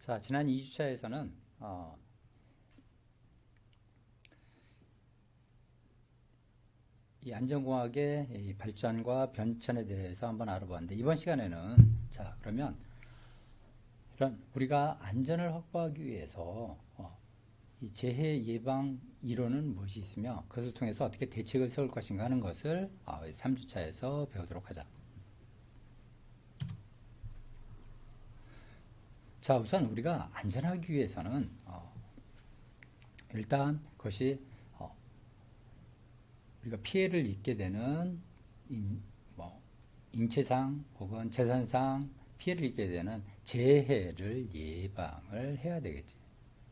자, 지난 2주차에서는 이 안전공학의 이 발전과 변천에 대해서 한번 알아보았는데, 이번 시간에는 자, 그러면 이런 우리가 안전을 확보하기 위해서 이 재해 예방 이론은 무엇이 있으며 그것을 통해서 어떻게 대책을 세울 것인가 하는 것을 3주차에서 배우도록 하자. 자, 우선 우리가 안전하기 위해서는 일단 그것이 우리가 피해를 입게 되는 인체상 혹은 재산상 피해를 입게 되는 재해를 예방을 해야 되겠지.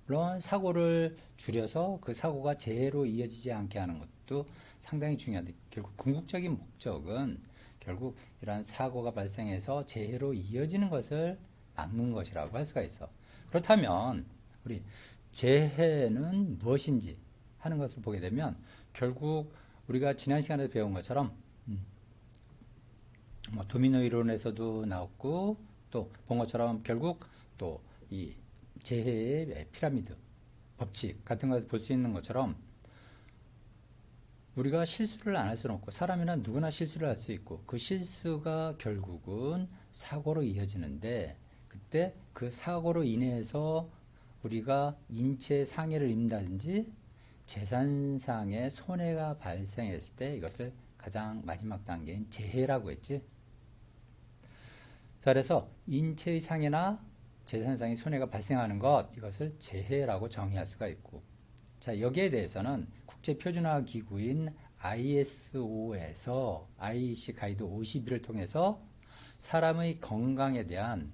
물론 사고를 줄여서 그 사고가 재해로 이어지지 않게 하는 것도 상당히 중요한데, 결국 궁극적인 목적은 결국 이러한 사고가 발생해서 재해로 이어지는 것을 막는 것이라고 할 수가 있어. 그렇다면 우리 재해는 무엇인지 하는 것을 보게 되면 결국 우리가 지난 시간에 배운 것처럼 도미노 이론에서도 나왔고 또 본 것처럼 결국 또 이 재해의 피라미드 법칙 같은 것을 볼 수 있는 것처럼 우리가 실수를 안 할 수는 없고, 사람이나 누구나 실수를 할 수 있고, 그 실수가 결국은 사고로 이어지는데, 그때 그 사고로 인해서 우리가 인체 상해를 입는다든지 재산상의 손해가 발생했을 때 이것을 가장 마지막 단계인 재해라고 했지. 자, 그래서 인체의 상해나 재산상의 손해가 발생하는 것, 이것을 재해라고 정의할 수가 있고, 자, 여기에 대해서는 국제표준화기구인 ISO에서 IEC 가이드 52를 통해서 사람의 건강에 대한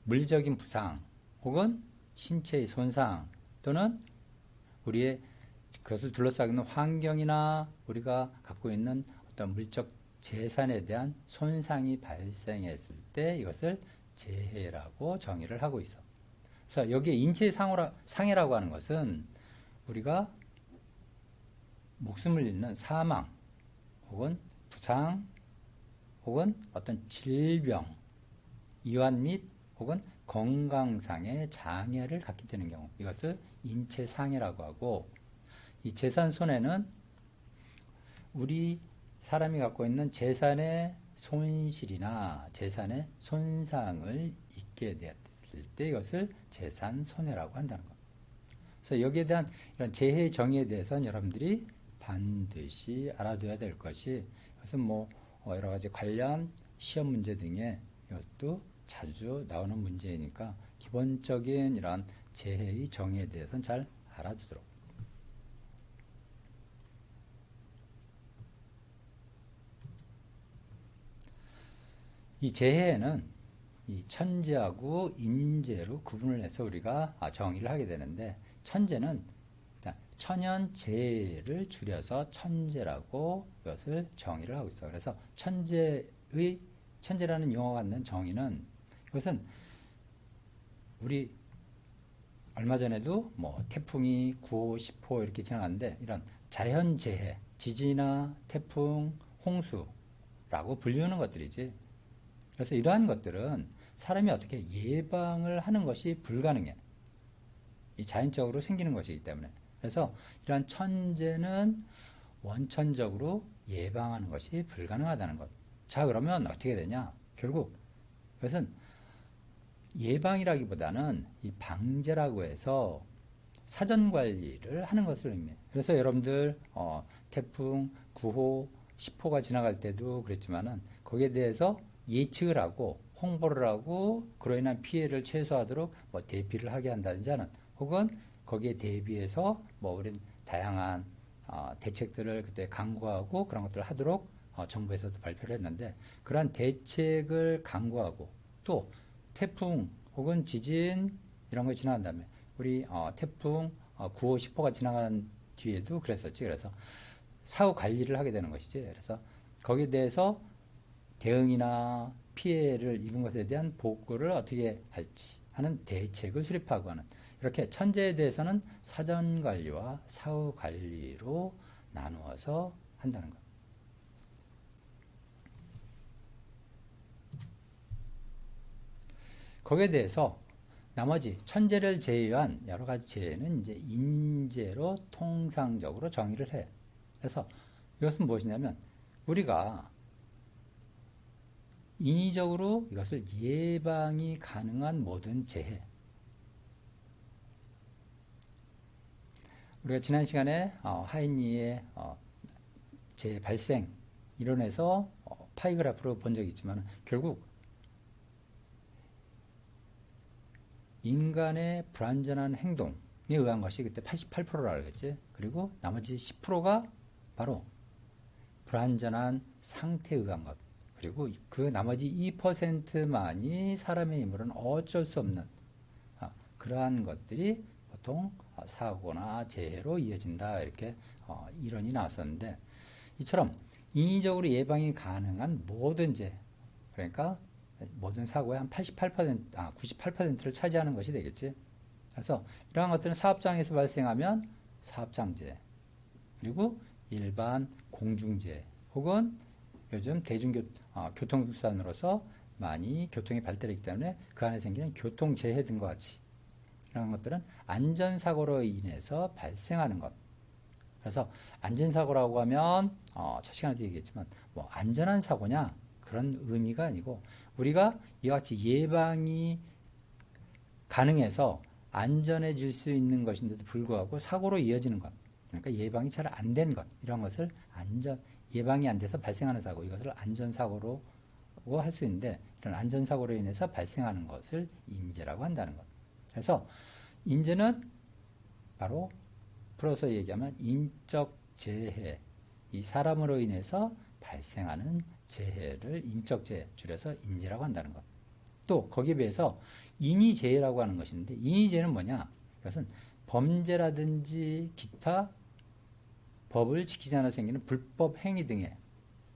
물리적인 부상 혹은 신체의 손상 또는 우리의 그것을 둘러싸고 있는 환경이나 우리가 갖고 있는 어떤 물적 재산에 대한 손상이 발생했을 때 이것을 재해라고 정의를 하고 있어. 그래서 여기에 인체의 상해라고 하는 것은 우리가 목숨을 잃는 사망 혹은 부상 혹은 어떤 질병, 이완 및 혹은 건강상의 장애를 갖게 되는 경우, 이것을 인체 상해라고 하고, 이 재산 손해는 우리 사람이 갖고 있는 재산의 손실이나 재산의 손상을 입게 되었을 때 이것을 재산 손해라고 한다는 것. 그래서 여기에 대한 이런 재해 정의에 대해서는 여러분들이 반드시 알아둬야 될 것이, 이것은 여러 가지 관련 시험 문제 등에 이것도 자주 나오는 문제이니까 기본적인 이런 재해의 정의에 대해서는 잘 알아두도록. 이 재해는 이 천재하고 인재로 구분을 해서 우리가 정의를 하게 되는데, 천재는 천연재해를 줄여서 천재라고 이것을 정의를 하고 있어. 그래서 천재라는 용어가 갖는 정의는, 이것은 우리 얼마 전에도 태풍이 9호, 10호 이렇게 지나갔는데, 이런 자연재해, 지진이나 태풍, 홍수라고 불리우는 것들이지. 그래서 이러한 것들은 사람이 어떻게 예방을 하는 것이 불가능해. 이 자연적으로 생기는 것이기 때문에. 그래서 이러한 천재는 원천적으로 예방하는 것이 불가능하다는 것. 자, 그러면 어떻게 되냐? 결국 이것은 예방이라기보다는 이 방제라고 해서 사전 관리를 하는 것을 의미해요. 그래서 여러분들 태풍 9호, 10호가 지나갈 때도 그랬지만은 거기에 대해서 예측을 하고 홍보를 하고 그로 인한 피해를 최소화하도록 대피를 하게 한다든지 하는, 혹은 거기에 대비해서 우린 다양한 대책들을 그때 강구하고 그런 것들을 하도록 정부에서도 발표를 했는데, 그러한 대책을 강구하고 또 태풍 혹은 지진 이런 거 지나간 다음에 우리 태풍 9호, 10호가 지나간 뒤에도 그랬었지. 그래서 사후 관리를 하게 되는 것이지. 그래서 거기에 대해서 대응이나 피해를 입은 것에 대한 보고를 어떻게 할지 하는 대책을 수립하고 하는, 이렇게 천재에 대해서는 사전 관리와 사후 관리로 나누어서 한다는 것. 거기에 대해서 나머지 천재를 제외한 여러 가지 재해는 이제 인재로 통상적으로 정의를 해. 그래서 이것은 무엇이냐면 우리가 인위적으로 이것을 예방이 가능한 모든 재해. 우리가 지난 시간에 하인리의 재해 발생 이론에서 파이그래프로 본 적이 있지만 결국 인간의 불완전한 행동에 의한 것이 그때 88%라고 했지. 그리고 나머지 10%가 바로 불완전한 상태에 의한 것. 그리고 그 나머지 2%만이 사람의 힘으로는 어쩔 수 없는 그러한 것들이 보통 사고나 재해로 이어진다. 이렇게 이론이 나왔었는데 이처럼 인위적으로 예방이 가능한 모든 재해, 그러니까 모든 사고의 한 98%를 차지하는 것이 되겠지. 그래서 이러한 것들은 사업장에서 발생하면 사업장재해, 그리고 일반 공중재해, 혹은 요즘 교통수단으로서 많이 교통이 발달했기 때문에 그 안에 생기는 교통재해 등과 같이 이런 것들은 안전사고로 인해서 발생하는 것. 그래서 안전사고라고 하면 첫 시간에도 얘기했지만 뭐 안전한 사고냐 그런 의미가 아니고 우리가 이와 같이 예방이 가능해서 안전해질 수 있는 것인데도 불구하고 사고로 이어지는 것, 그러니까 예방이 잘 안 된 것, 이런 것을 예방이 안 돼서 발생하는 사고, 이것을 안전사고로 할 수 있는데 이런 안전사고로 인해서 발생하는 것을 인재라고 한다는 것. 그래서 인재는 바로 풀어서 얘기하면 인적 재해, 이 사람으로 인해서 발생하는 재해를 인적재해, 줄여서 인재라고 한다는 것. 또 거기에 비해서 인위재해라고 하는 것인데 인위재해는 뭐냐? 이것은 범죄라든지 기타 법을 지키지 않아 생기는 불법 행위 등의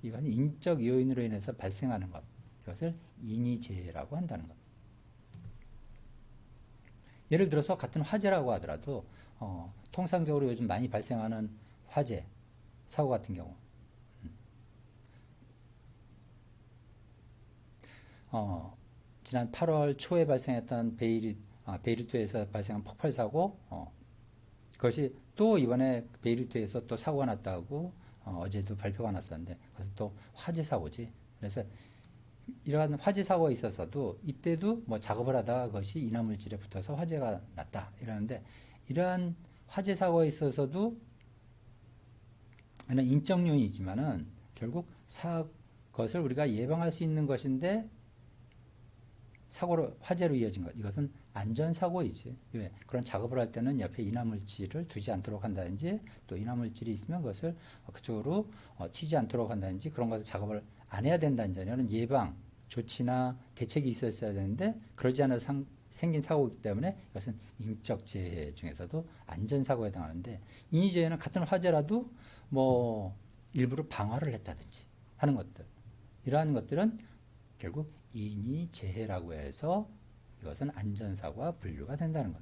이건 인적 요인으로 인해서 발생하는 것. 이것을 인위재해라고 한다는 것. 예를 들어서 같은 화재라고 하더라도 통상적으로 요즘 많이 발생하는 화재, 사고 같은 경우 지난 8월 초에 발생했던 베이루트에서 발생한 폭발 사고, 그것이 또 이번에 베이루트에서 또 사고가 났다고 어제도 발표가 났었는데 그것은 또 화재 사고지. 그래서 이러한 화재 사고가 있어서도 이때도 뭐 작업을 하다가 그것이 인화물질에 붙어서 화재가 났다 이러는데 이러한 화재 사고가 있어서도 인적 요인이지만은 결국 그것을 우리가 예방할 수 있는 것인데 화재로 이어진 것, 이것은 안전사고이지. 왜? 그런 작업을 할 때는 옆에 인화물질을 두지 않도록 한다든지 또 인화물질이 있으면 그것을 그쪽으로 튀지 않도록 한다든지 그런 것을 작업을 안 해야 된다는 점은 예방 조치나 대책이 있었어야 되는데 그러지 않아서 생긴 사고이기 때문에 이것은 인적재해 중에서도 안전사고에 해당하는데 인위재해는 같은 화재라도 뭐 일부러 방화를 했다든지 하는 것들, 이러한 것들은 결국 인위재해라고 해서 이것은 안전사고와 분류가 된다는 것.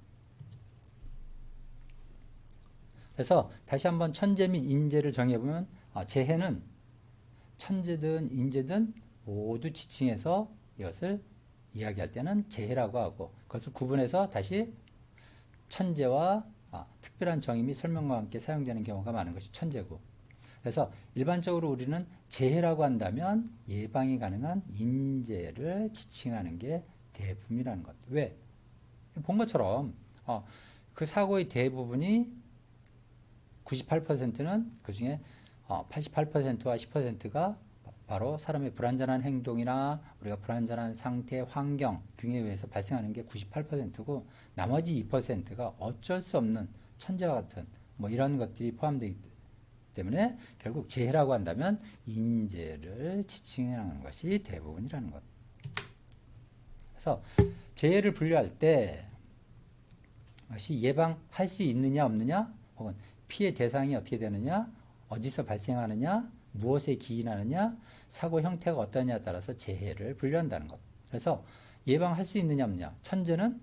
그래서 다시 한번 천재 및 인재를 정해보면 재해는 천재든 인재든 모두 지칭해서 이것을 이야기할 때는 재해라고 하고 그것을 구분해서 다시 천재와 특별한 정의 및 설명과 함께 사용되는 경우가 많은 것이 천재고, 그래서 일반적으로 우리는 재해라고 한다면 예방이 가능한 인재를 지칭하는 게 대부분이라는 것. 왜? 본 것처럼 그 사고의 대부분이 98%는 그 중에 88%와 10%가 바로 사람의 불완전한 행동이나 우리가 불완전한 상태, 환경 등에 의해서 발생하는 게 98%고 나머지 2%가 어쩔 수 없는 천재와 같은 뭐 이런 것들이 포함되기 때문에 결국 재해라고 한다면 인재를 지칭하는 것이 대부분이라는 것. 그래서 재해를 분류할 때 것이 예방할 수 있느냐 없느냐, 혹은 피해 대상이 어떻게 되느냐, 어디서 발생하느냐, 무엇에 기인하느냐, 사고 형태가 어떠냐에 따라서 재해를 분류한다는 것. 그래서 예방할 수 있느냐 없느냐, 천재는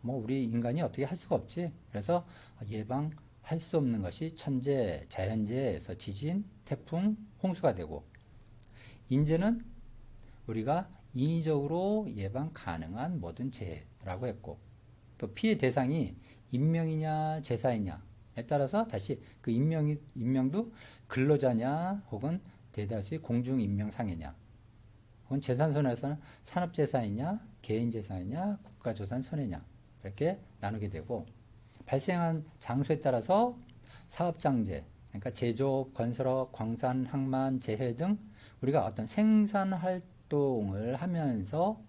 뭐 우리 인간이 어떻게 할 수가 없지. 그래서 예방할 수 없는 것이 천재, 자연재해에서 지진, 태풍, 홍수가 되고, 인재는 우리가 인위적으로 예방 가능한 모든 재해라고 했고, 또 피해 대상이 임명이냐 제사이냐에 따라서 다시 그 임명도 근로자냐 혹은 대다수의 공중임명상해냐 혹은 재산손해에서는 산업재산이냐 개인재산이냐 국가재산손해냐 이렇게 나누게 되고 발생한 장소에 따라서 사업장제 그러니까 제조업, 건설업, 광산, 항만, 재해 등 우리가 어떤 생산 활동을 하면서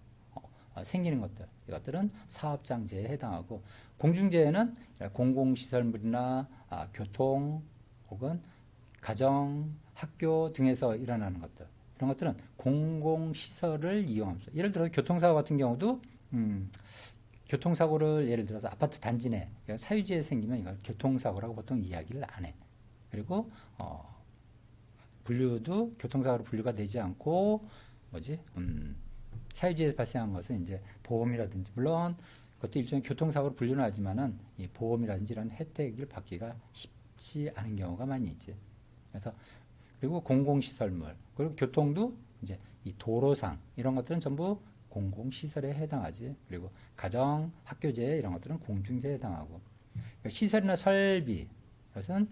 생기는 것들 이것들은 사업장제에 해당하고 공중재해는 공공시설물이나 교통 혹은 가정, 학교 등에서 일어나는 것들 이런 것들은 공공시설을 이용하면서 예를 들어 교통사고 같은 경우도 교통사고를 예를 들어서 아파트 단지 내 사유지에 생기면 이걸 교통사고라고 보통 이야기를 안 해. 그리고 분류도 교통사고로 분류가 되지 않고 사유지에서 발생한 것은 이제 보험이라든지 물론 그것도 일종의 교통사고로 분류는 하지만은 이 보험이라든지 이런 혜택을 받기가 쉽지 않은 경우가 많이 있지. 그래서 그리고 공공시설물 그리고 교통도 이제 이 도로상 이런 것들은 전부 공공시설에 해당하지. 그리고 가정, 학교재 이런 것들은 공중재에 해당하고 그러니까 시설이나 설비 이것은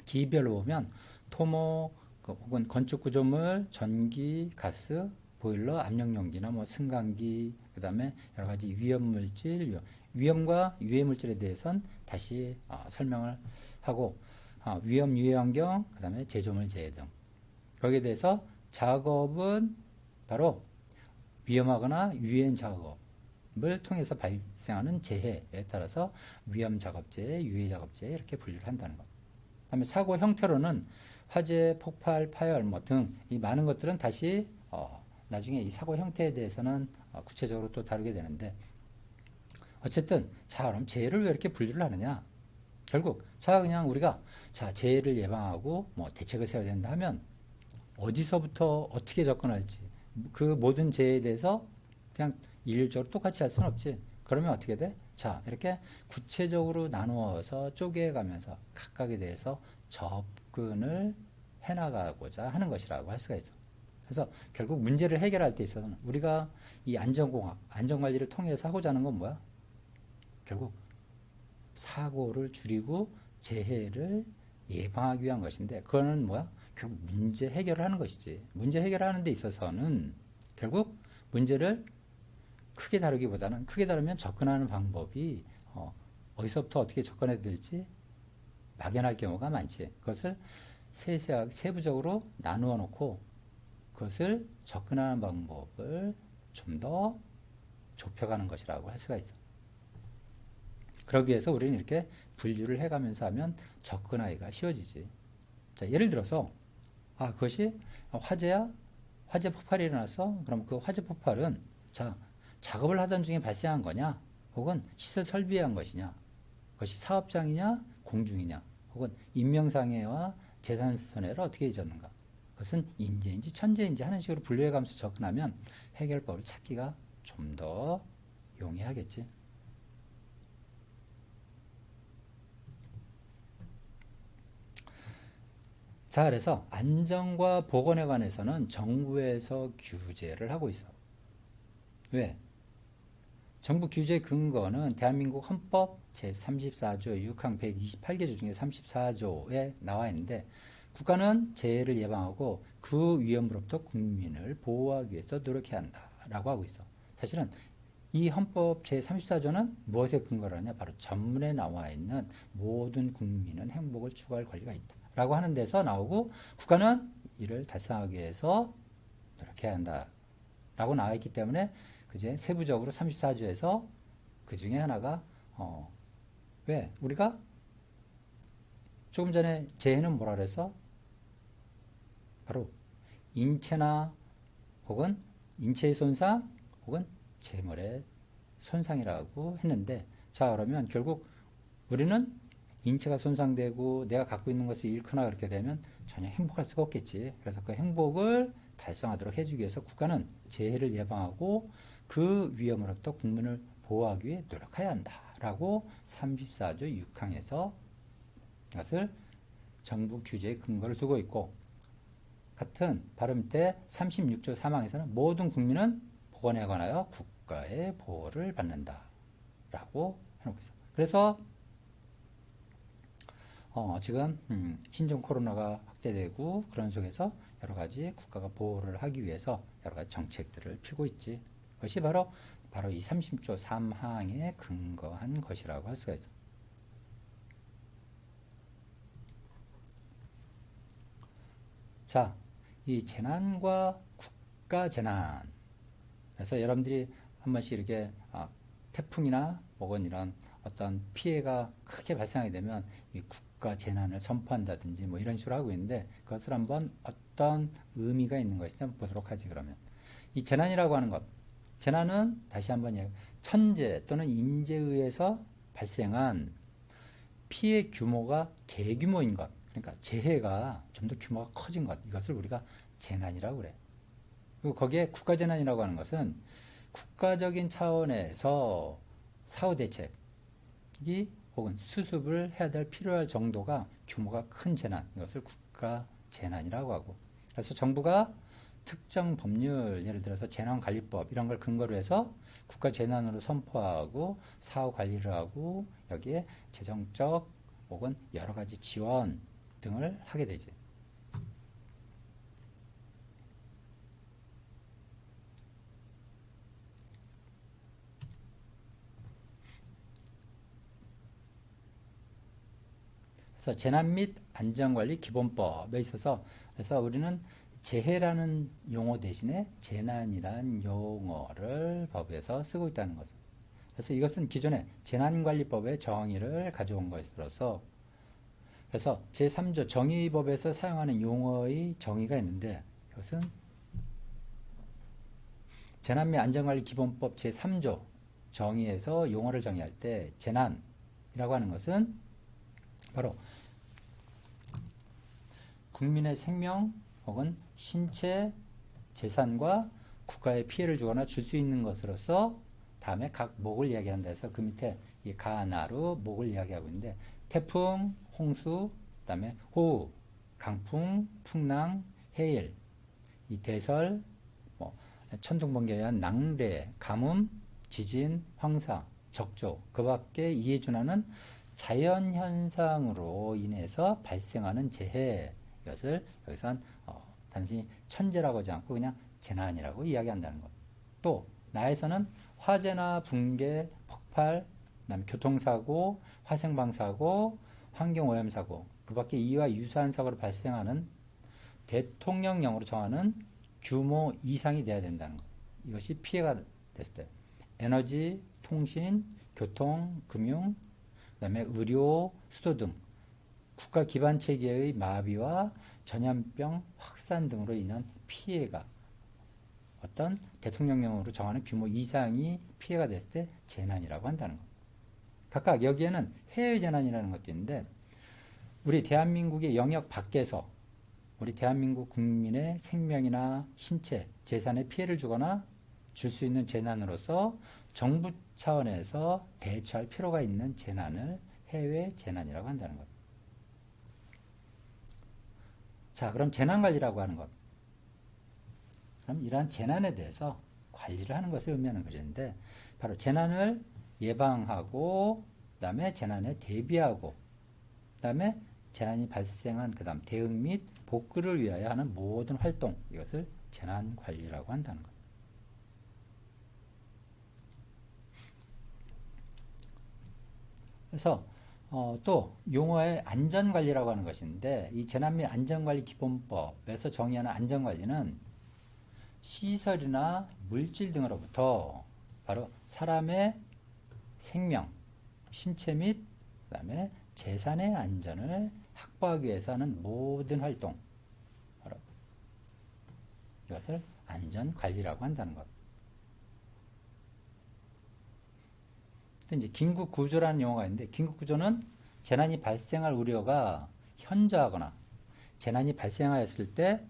기별로 보면 토목 혹은 건축구조물, 전기, 가스, 보일러, 압력용기나 뭐 승강기 그다음에 여러 가지 위험물질, 위험과 유해물질에 대해서는 다시 설명을 하고 위험 유해환경 그다음에 제조물 재해 등 거기에 대해서 작업은 바로 위험하거나 유해한 작업을 통해서 발생하는 재해에 따라서 위험 작업재해, 유해 작업재해 이렇게 분류를 한다는 것. 그다음에 사고 형태로는 화재, 폭발, 파열 뭐 등 이 많은 것들은 다시 나중에 이 사고 형태에 대해서는 구체적으로 또 다루게 되는데 어쨌든 자 그럼 재해를 왜 이렇게 분류를 하느냐? 결국 자 그냥 우리가 자 재해를 예방하고 뭐 대책을 세워야 된다 하면 어디서부터 어떻게 접근할지 그 모든 재해에 대해서 그냥 일률적으로 똑같이 할 수는 없지. 그러면 어떻게 돼? 자 이렇게 구체적으로 나누어서 쪼개가면서 각각에 대해서 접근을 해나가고자 하는 것이라고 할 수가 있어. 그래서 결국 문제를 해결할 때 있어서는 우리가 이 안전공학, 안전관리를 통해서 하고자 하는 건 뭐야? 결국 사고를 줄이고 재해를 예방하기 위한 것인데 그거는 뭐야? 결국 문제 해결을 하는 것이지. 문제 해결하는 데 있어서는 결국 문제를 크게 다루기보다는 크게 다루면 접근하는 방법이 어디서부터 어떻게 접근해야 될지 막연할 경우가 많지. 그것을 세부적으로 나누어 놓고 그것을 접근하는 방법을 좀 더 좁혀가는 것이라고 할 수가 있어. 그러기 위해서 우리는 이렇게 분류를 해가면서 하면 접근하기가 쉬워지지. 자, 예를 들어서 그것이 화재야? 화재 폭발이 일어났어? 그럼 그 화재 폭발은 자 작업을 하던 중에 발생한 거냐? 혹은 시설 설비에 한 것이냐? 그것이 사업장이냐? 공중이냐? 혹은 인명상해와 재산손해를 어떻게 잊었는가? 그것은 인재인지 천재인지 하는 식으로 분류해가면서 접근하면 해결법을 찾기가 좀 더 용이하겠지. 자, 그래서 안전과 보건에 관해서는 정부에서 규제를 하고 있어. 왜? 정부 규제 근거는 대한민국 헌법 제34조 6항 128개 중에 34조에 나와 있는데 국가는 재해를 예방하고 그 위험으로부터 국민을 보호하기 위해서 노력해야 한다라고 하고 있어. 사실은 이 헌법 제34조는 무엇에 근거를 하냐? 바로 전문에 나와 있는 모든 국민은 행복을 추구할 권리가 있다. 라고 하는 데서 나오고 국가는 이를 달성하기 위해서 노력해야 한다. 라고 나와 있기 때문에 그제 세부적으로 34조에서 그 중에 하나가 왜? 우리가 조금 전에 재해는 뭐라 그랬어? 바로 인체나 혹은 인체의 손상 혹은 재물의 손상이라고 했는데 자 그러면 결국 우리는 인체가 손상되고 내가 갖고 있는 것을 잃거나 그렇게 되면 전혀 행복할 수가 없겠지. 그래서 그 행복을 달성하도록 해주기 위해서 국가는 재해를 예방하고 그 위험으로부터 국민을 보호하기 위해 노력해야 한다라고 34조 6항에서 이것을 정부 규제의 근거를 두고 있고 같은 발음 때 36조 3항에서는 모든 국민은 보건에 관하여 국가의 보호를 받는다 라고 해놓고 있어. 그래서 지금 신종 코로나가 확대되고 그런 속에서 여러 가지 국가가 보호를 하기 위해서 여러 가지 정책들을 펴고 있지. 그것이 바로 이 30조 3항에 근거한 것이라고 할 수가 있어. 자, 이 재난과 국가 재난. 그래서 여러분들이 한 번씩 이렇게 태풍이나 혹은 이런 어떤 피해가 크게 발생하게 되면 이 국가 재난을 선포한다든지 뭐 이런 식으로 하고 있는데 그것을 한번 어떤 의미가 있는 것인지 한번 보도록 하지. 그러면 이 재난이라고 하는 것, 재난은 다시 한번 천재 또는 임재에 의해서 발생한 피해 규모가 대규모인 것, 그러니까 재해가 좀 더 규모가 커진 것, 이것을 우리가 재난이라고 그래. 그리고 거기에 국가재난이라고 하는 것은 국가적인 차원에서 사후 대책이 혹은 수습을 해야 될 필요할 정도가 규모가 큰 재난, 이것을 국가재난이라고 하고, 그래서 정부가 특정 법률, 예를 들어서 재난관리법 이런 걸 근거로 해서 국가재난으로 선포하고 사후 관리를 하고 여기에 재정적 혹은 여러 가지 지원 등을 하게 되지. 그래서 재난 및 안전관리 기본법에 있어서 그래서 우리는 재해라는 용어 대신에 재난이라는 용어를 법에서 쓰고 있다는 거죠. 그래서 이것은 기존의 재난관리법의 정의를 가져온 것으로서 그래서 제3조 정의법에서 사용하는 용어의 정의가 있는데 이것은 재난 및 안전관리 기본법 제3조 정의에서 용어를 정의할 때 재난이라고 하는 것은 바로 국민의 생명 혹은 신체, 재산과 국가에 피해를 주거나 줄 수 있는 것으로서 다음에 각 목을 이야기한다 해서 그 밑에 이 가나로 목을 이야기하고 있는데 태풍, 홍수, 그다음에 호우, 강풍, 풍랑, 해일, 이 대설, 뭐 천둥번개에 의한 낭래, 가뭄, 지진, 황사, 적조, 그 밖에 이에 준하는 자연현상으로 인해서 발생하는 재해, 이것을 여기선 단순히 천재라고 하지 않고 그냥 재난이라고 이야기한다는 것. 또 나에서는 화재나 붕괴, 폭발, 그다음에 교통사고, 화생방사고, 환경오염사고, 그 밖에 이와 유사한 사고로 발생하는 대통령령으로 정하는 규모 이상이 돼야 된다는 것. 이것이 피해가 됐을 때 에너지, 통신, 교통, 금융, 그다음에 의료, 수도 등 국가 기반 체계의 마비와 전염병 확산 등으로 인한 피해가 어떤 대통령령으로 정하는 규모 이상이 피해가 됐을 때 재난이라고 한다는 것. 각각 여기에는 해외 재난이라는 것도 있는데 우리 대한민국의 영역 밖에서 우리 대한민국 국민의 생명이나 신체, 재산에 피해를 주거나 줄 수 있는 재난으로서 정부 차원에서 대처할 필요가 있는 재난을 해외 재난이라고 한다는 것. 자, 그럼 재난관리라고 하는 것. 그럼 이러한 재난에 대해서 관리를 하는 것을 의미하는 것인데 바로 재난을 예방하고 그다음에 재난에 대비하고 그다음에 재난이 발생한 그다음 대응 및 복구를 위하여 하는 모든 활동 이것을 재난관리라고 한다는 것. 그래서 또 용어의 안전관리라고 하는 것인데 이 재난 및 안전관리 기본법에서 정의하는 안전관리는 시설이나 물질 등으로부터 바로 사람의 생명, 신체 및 그다음에 재산의 안전을 확보하기 위해서 하는 모든 활동 바로 이것을 안전관리라고 한다는 것. 또 이제 긴급구조라는 용어가 있는데 긴급구조는 재난이 발생할 우려가 현저하거나 재난이 발생하였을 때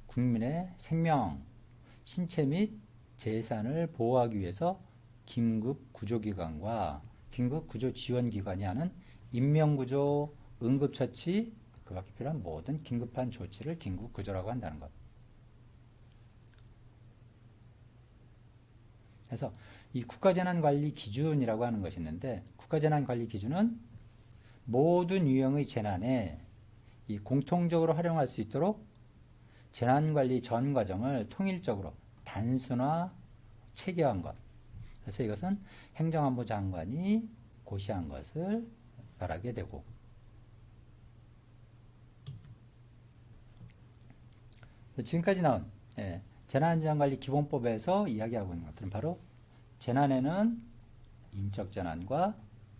국민의 생명, 신체 및 재산을 보호하기 위해서 긴급구조기관과 긴급구조지원기관이 하는 인명구조, 응급처치, 그 밖에 필요한 모든 긴급한 조치를 긴급구조라고 한다는 것. 그래서 이 국가재난관리 기준이라고 하는 것이 있는데, 국가재난관리 기준은 모든 유형의 재난에 이 공통적으로 활용할 수 있도록 재난관리 전 과정을 통일적으로 단순화, 체계화한 것. 그래서 이것은 행정안보 장관이 고시한 것을 말하게 되고, 지금까지 나온 재난안전관리 기본법에서 이야기하고 있는 것들은 바로 재난에는 인적 재난과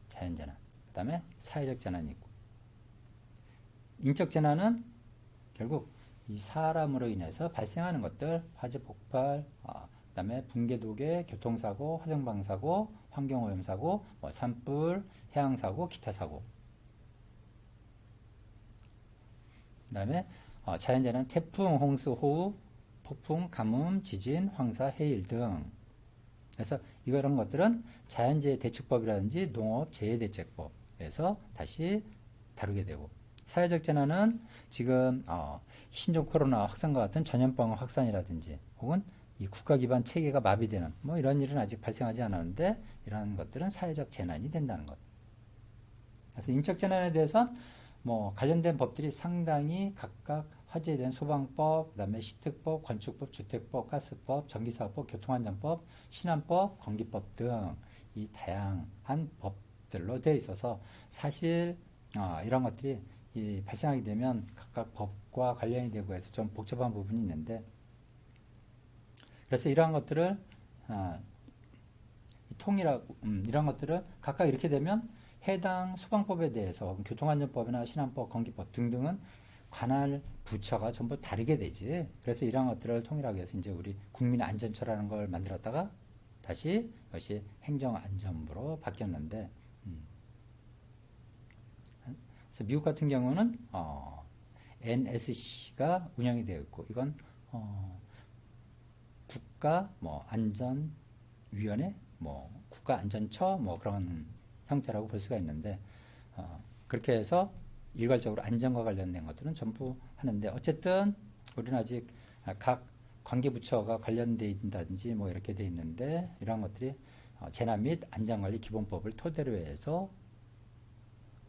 자연재난, 그 다음에 사회적 재난이 있고, 인적 재난은 결국 이 사람으로 인해서 발생하는 것들, 화재 폭발, 그 다음에 붕괴 독에 교통사고, 화생방사고, 환경오염사고, 산불, 해양사고, 기타 사고. 그 다음에 자연재난 태풍, 홍수, 호우, 폭풍, 가뭄, 지진, 황사, 해일 등. 그래서 이런 것들은 자연재해 대책법이라든지 농업 재해대책법에서 다시 다루게 되고, 사회적 재난은 지금 신종 코로나 확산과 같은 전염병 확산이라든지 혹은 이 국가 기반 체계가 마비되는 이런 일은 아직 발생하지 않았는데, 이러한 것들은 사회적 재난이 된다는 것. 그래서 인적 재난에 대해서는 관련된 법들이 상당히 각각 화재에 대한 소방법, 그다음에 시특법, 건축법, 주택법, 가스법, 전기사업법, 교통안전법, 신안법, 건기법 등 이 다양한 법들로 되어 있어서 사실 이런 것들이 발생하게 되면 각각 법과 관련이 되고 해서 좀 복잡한 부분이 있는데, 그래서 이러한 것들을 통일하고 이런 것들을 각각 이렇게 되면 해당 소방법에 대해서 교통안전법이나 신안법, 건기법 등등은 관할 부처가 전부 다르게 되지. 그래서 이러한 것들을 통일하기 위해서 이제 우리 국민안전처라는 걸 만들었다가 다시 이것이 행정안전부로 바뀌었는데, 그래서 미국 같은 경우는 NSC가 운영이 되어 있고, 이건 국가 안전위원회, 국가안전처 그런 형태라고 볼 수가 있는데, 그렇게 해서 일괄적으로 안전과 관련된 것들은 전부 하는데, 어쨌든 우리는 아직 각 관계부처가 관련되어 있다든지 이렇게 되어 있는데, 이러한 것들이 재난 및 안전관리 기본법을 토대로 해서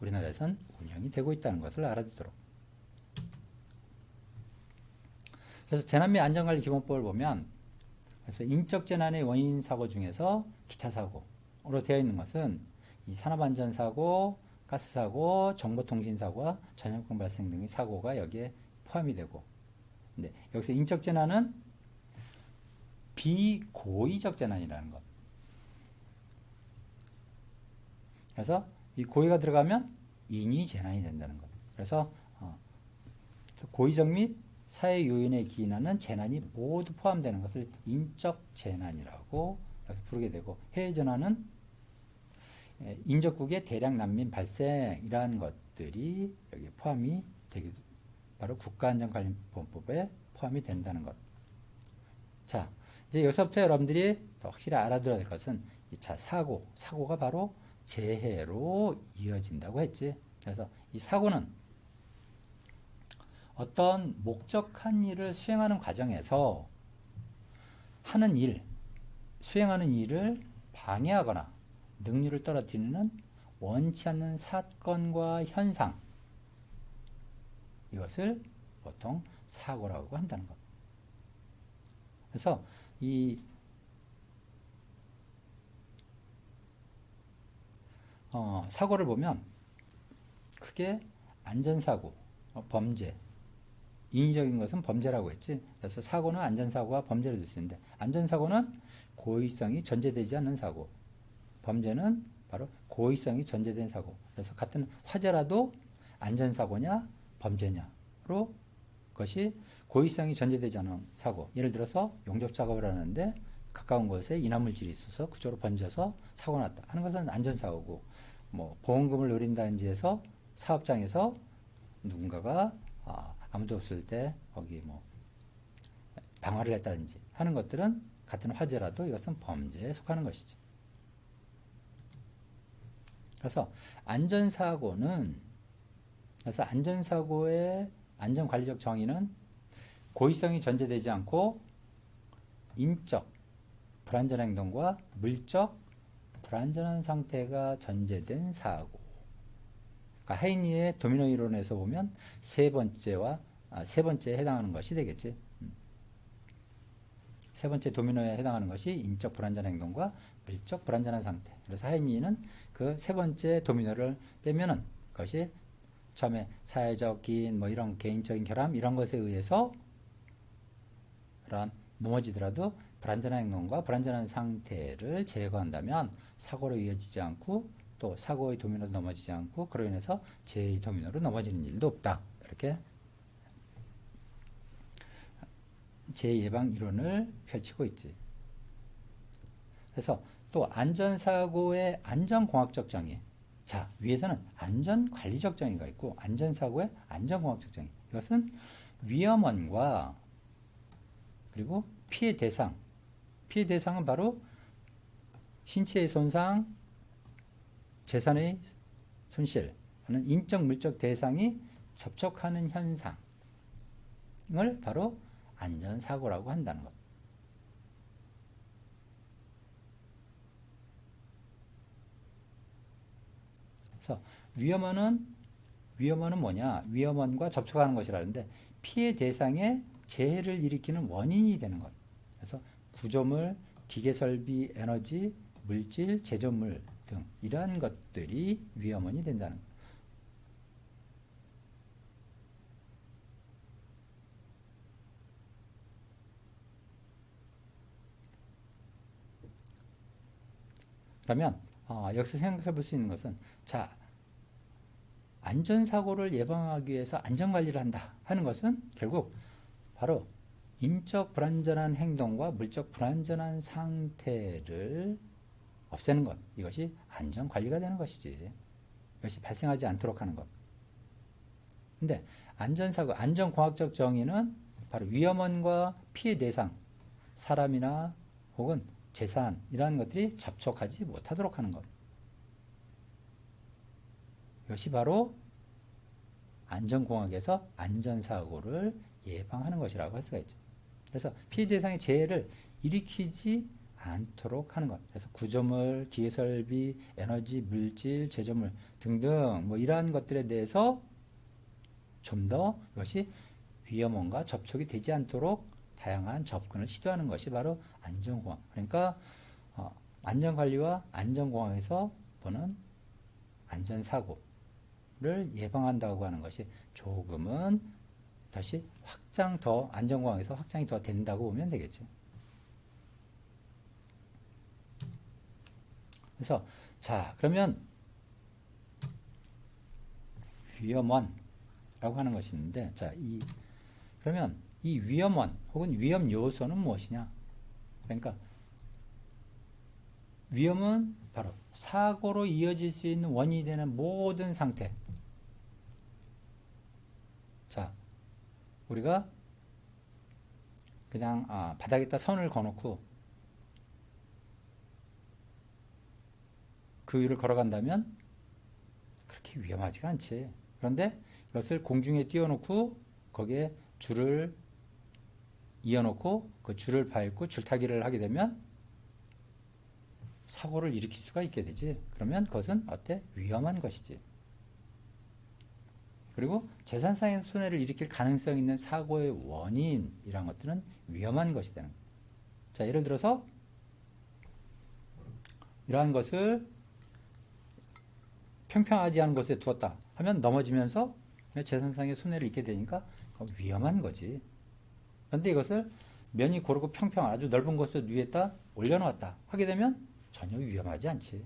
우리나라에선 운영이 되고 있다는 것을 알아두도록. 그래서 재난 및 안전관리 기본법을 보면, 그래서 인적 재난의 원인 사고 중에서 기타 사고로 되어 있는 것은 이 산업안전사고, 가스사고, 정보통신사고와 전염병 발생 등의 사고가 여기에 포함이 되고, 근데 여기서 인적 재난은 비고의적 재난이라는 것. 그래서 이 고의가 들어가면 인위 재난이 된다는 것. 그래서 고의적 및 사회 요인에 기인하는 재난이 모두 포함되는 것을 인적 재난이라고 이렇게 부르게 되고, 해외 재난은 인접국의 대량 난민 발생이라는 것들이 여기 포함이 되기도, 바로 국가안전관리법에 포함이 된다는 것. 자, 이제 여기서부터 여러분들이 더 확실히 알아들어야 될 것은 2차 사고가 바로 재해로 이어진다고 했지. 그래서 이 사고는 어떤 목적한 일을 수행하는 과정에서 수행하는 일을 방해하거나 능률을 떨어뜨리는 원치 않는 사건과 현상, 이것을 보통 사고라고 한다는 것. 그래서 이 사고를 보면 크게 안전사고, 범죄, 인위적인 것은 범죄라고 했지. 그래서 사고는 안전사고와 범죄를 들 수 있는데, 안전사고는 고의성이 전제되지 않는 사고, 범죄는 바로 고의성이 전제된 사고. 그래서 같은 화재라도 안전사고냐 범죄냐로 그것이 고의성이 전제되지 않은 사고, 예를 들어서 용접작업을 하는데 가까운 곳에 인화물질이 있어서 그쪽으로 번져서 사고가 났다 하는 것은 안전사고고, 보험금을 노린다든지 해서 사업장에서 누군가가 아무도 없을 때 거기 방화를 했다든지 하는 것들은 같은 화재라도 이것은 범죄에 속하는 것이지. 그래서 안전사고의 안전관리적 정의는 고의성이 전제되지 않고 인적, 불안전한 행동과 물적 불안전한 상태가 전제된 사고. 그러니까 하이니의 도미노 이론에서 보면 세 번째에 해당하는 것이 되겠지. 세 번째 도미노에 해당하는 것이 인적 불안전한 행동과 물적 불안전한 상태. 그래서 하이니는 그 세 번째 도미노를 빼면은 그것이 처음에 사회적 기인 뭐 이런 개인적인 결함 이런 것에 의해서 그런 넘어지더라도 불안전한 행동과 불안전한 상태를 제거한다면 사고로 이어지지 않고 또 사고의 도미노로 넘어지지 않고 그로 인해서 제2 도미노로 넘어지는 일도 없다. 이렇게 재예방 이론을 펼치고 있지. 그래서 또 안전사고의 안전공학적 정의. 자, 위에서는 안전관리적 정의가 있고 안전사고의 안전공학적 정의. 이것은 위험원과 그리고 피해 대상. 피해 대상은 바로 신체의 손상, 재산의 손실 하는 인적 물적 대상이 접촉하는 현상을 바로 안전사고라고 한다는 것. 그래서 위험원은 뭐냐? 위험원과 접촉하는 것이라는데 피해 대상에 재해를 일으키는 원인이 되는 것. 그래서 구조물, 기계설비, 에너지, 물질, 제조물 등 이러한 것들이 위험원이 된다는 것. 그러면 여기서 생각해 볼 수 있는 것은 자, 안전사고를 예방하기 위해서 안전관리를 한다 하는 것은 결국 바로 인적 불안전한 행동과 물적 불안전한 상태를 없애는 것. 이것이 안전관리가 되는 것이지. 이것이 발생하지 않도록 하는 것. 근데 안전사고, 안전공학적 정의는 바로 위험원과 피해 대상, 사람이나 혹은 재산 이러한 것들이 접촉하지 못하도록 하는 것. 이것이 바로 안전공학에서 안전사고를 예방하는 것이라고 할 수가 있죠. 그래서 피해 대상의 재해를 일으키지 않도록 하는 것. 그래서 구조물, 기계설비, 에너지, 물질, 제조물 등등 뭐 이러한 것들에 대해서 좀 더 이것이 위험원과 접촉이 되지 않도록 다양한 접근을 시도하는 것이 바로 안전공학. 그러니까 안전관리와 안전공학에서 보는 안전사고를 예방한다고 하는 것이 조금은 다시 안전공학에서 확장이 더 된다고 보면 되겠죠. 그래서 자, 그러면 위험원라고 하는 것이 있는데 자, 그러면 이 위험원 혹은 위험 요소는 무엇이냐? 그러니까 위험은 바로 사고로 이어질 수 있는 원인이 되는 모든 상태. 자, 우리가 그냥 바닥에다 선을 거놓고 그 위를 걸어간다면 그렇게 위험하지가 않지. 그런데 이것을 공중에 띄워놓고 거기에 줄을 이어놓고 그 줄을 밟고 줄타기를 하게 되면 사고를 일으킬 수가 있게 되지. 그러면 그것은 어때? 위험한 것이지. 그리고 재산상의 손해를 일으킬 가능성 있는 사고의 원인이란 것들은 위험한 것이 되는 거예요. 자, 예를 들어서 이러한 것을 평평하지 않은 곳에 두었다 하면 넘어지면서 재산상의 손해를 입게 되니까 위험한 거지. 그런데 이것을 면이 고르고 평평한 아주 넓은 곳에 위에다 올려놓았다 하게 되면 전혀 위험하지 않지.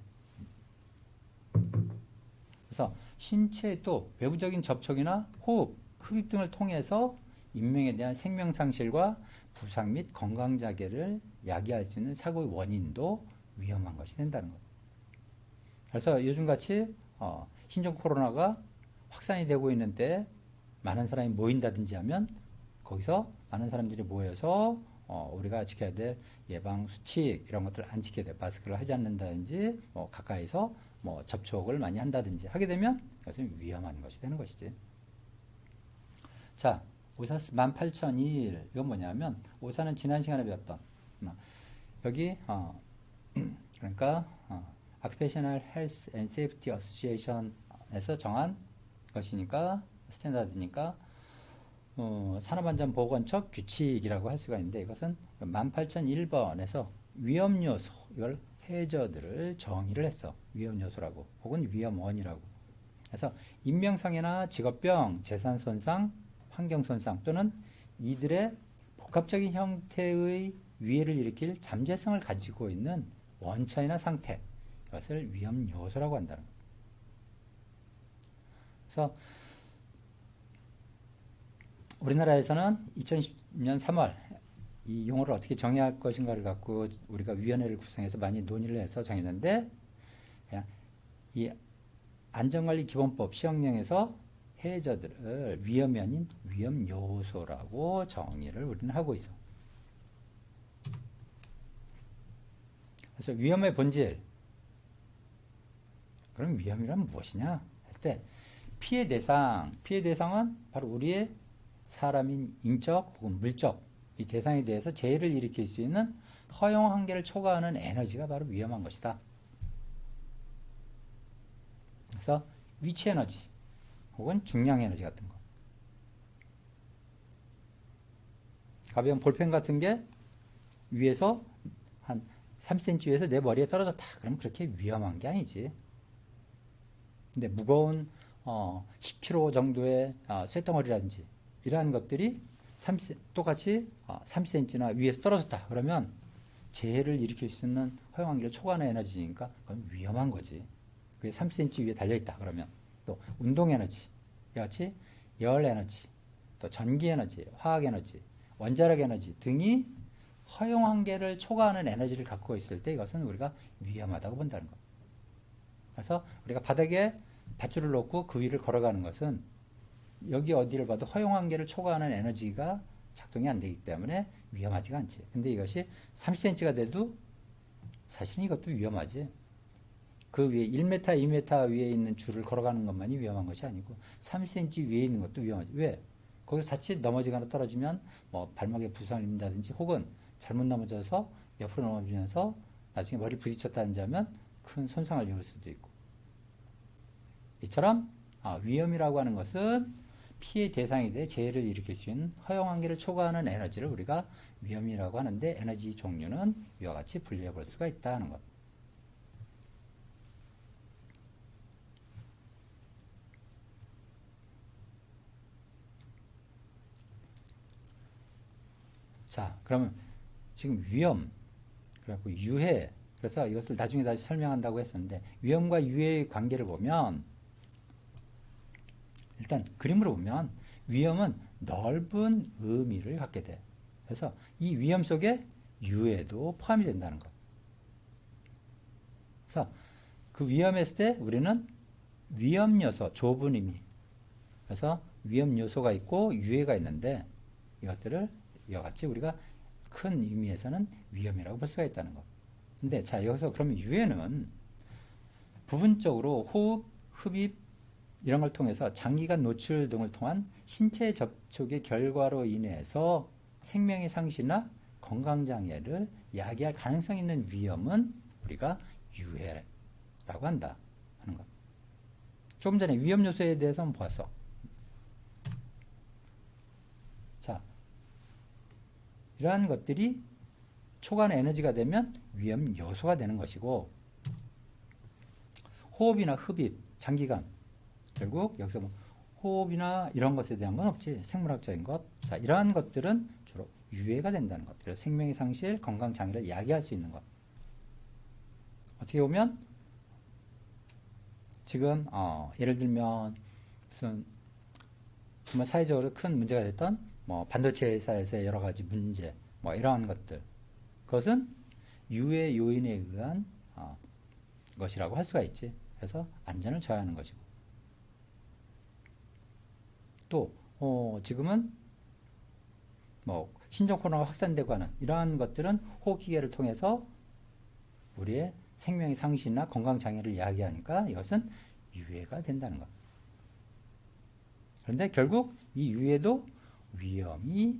그래서 신체의 또 외부적인 접촉이나 호흡, 흡입 등을 통해서 인명에 대한 생명상실과 부상 및 건강자괴를 야기할 수 있는 사고의 원인도 위험한 것이 된다는 것. 그래서 요즘같이 신종 코로나가 확산이 되고 있는 때 많은 사람이 모인다든지 하면 거기서 많은 사람들이 모여서 우리가 지켜야 될 예방 수칙 이런 것들을 안 지켜야 돼. 마스크를 하지 않는다든지 가까이서 접촉을 많이 한다든지 하게 되면 그것은 위험한 것이 되는 것이지. 자, 오사 18,001 이건 뭐냐면 오사는 지난 시간에 배웠던 여기 그러니까 Occupational Health and Safety Association에서 정한 것이니까 스탠다드니까 산업안전보건처 규칙이라고 할 수가 있는데 이것은 18001번에서 위험요소 이걸 해저드를 정의를 했어. 위험요소라고 혹은 위험원이라고. 그래서 인명상해나 직업병, 재산손상, 환경손상 또는 이들의 복합적인 형태의 위해를 일으킬 잠재성을 가지고 있는 원천이나 상태 이것을 위험요소라고 한다는 거예요. 그래서 우리나라에서는 2010년 3월 이 용어를 어떻게 정의할 것인가를 갖고 우리가 위원회를 구성해서 많이 논의를 해서 정했는데 이 안전관리기본법 시행령에서 해저들을 위험이 아닌 위험요소라고 정의를 우리는 하고 있어. 그래서 위험의 본질 그럼 위험이란 무엇이냐 할 때 피해 대상은 바로 우리의 사람인 인적 혹은 물적 이 대상에 대해서 재해를 일으킬 수 있는 허용 한계를 초과하는 에너지가 바로 위험한 것이다. 그래서 위치 에너지 혹은 중량 에너지 같은 거. 가벼운 볼펜 같은 게 위에서 한 3cm 위에서 내 머리에 떨어졌다. 그럼 그렇게 위험한 게 아니지. 근데 무거운 10kg 정도의 쇳덩어리라든지 이러한 것들이 똑같이 3cm나 위에서 떨어졌다. 그러면 재해를 일으킬 수 있는 허용 한계를 초과하는 에너지니까 그건 위험한 거지. 그게 3cm 위에 달려있다. 그러면 또 운동 에너지, 같이 열 에너지, 또 전기 에너지, 화학 에너지, 원자력 에너지 등이 허용 한계를 초과하는 에너지를 갖고 있을 때 이것은 우리가 위험하다고 본다는 것. 그래서 우리가 바닥에 밧줄을 놓고 그 위를 걸어가는 것은 여기 어디를 봐도 허용 한계를 초과하는 에너지가 작동이 안 되기 때문에 위험하지가 않지. 근데 이것이 30cm가 돼도 사실은 이것도 위험하지. 그 위에 1m, 2m 위에 있는 줄을 걸어가는 것만이 위험한 것이 아니고 3cm 위에 있는 것도 위험하지. 왜? 거기서 자칫 넘어지거나 떨어지면 뭐 발목에 부상을 입는다든지 혹은 잘못 넘어져서 옆으로 넘어지면서 나중에 머리 부딪혔다든지 하면 큰 손상을 입을 수도 있고. 이처럼 위험이라고 하는 것은 피해 대상에 대해 재해를 일으킬 수 있는 허용 한계를 초과하는 에너지를 우리가 위험이라고 하는데 에너지 종류는 이와 같이 분류해 볼 수가 있다는 것. 자, 그러면 지금 위험, 그리고 유해, 그래서 이것을 나중에 다시 설명한다고 했었는데 위험과 유해의 관계를 보면 일단 그림으로 보면 위험은 넓은 의미를 갖게 돼. 그래서 이 위험 속에 유해도 포함이 된다는 것. 그래서 그 위험했을 때 우리는 위험 요소, 좁은 의미. 그래서 위험 요소가 있고 유해가 있는데 이것들을 이와 같이 우리가 큰 의미에서는 위험이라고 볼 수가 있다는 것. 근데 자, 여기서 그러면 유해는 부분적으로 호흡, 흡입 이런 걸 통해서 장기간 노출 등을 통한 신체 접촉의 결과로 인해서 생명의 상실이나 건강장애를 야기할 가능성 있는 위험은 우리가 유해라고 한다 하는 것. 조금 전에 위험 요소에 대해서 한번 보았어. 자, 이러한 것들이 초과한 에너지가 되면 위험 요소가 되는 것이고 호흡이나 흡입, 장기간 결국 여기서 뭐 호흡이나 이런 것에 대한 건 없지. 생물학적인 것. 자, 이러한 것들은 주로 유해가 된다는 것. 그래서 생명의 상실, 건강 장애를 야기할 수 있는 것. 어떻게 보면 지금 예를 들면 무슨 정말 사회적으로 큰 문제가 됐던 뭐 반도체 회사에서의 여러 가지 문제, 뭐 이러한 것들. 그것은 유해 요인에 의한 것이라고 할 수가 있지. 그래서 안전을 저하하는 것이고. 또 지금은 뭐 신종 코로나가 확산되고 하는 이러한 것들은 호흡기계를 통해서 우리의 생명의 상실이나 건강 장애를 야기하니까 이것은 유해가 된다는 것. 그런데 결국 이 유해도 위험이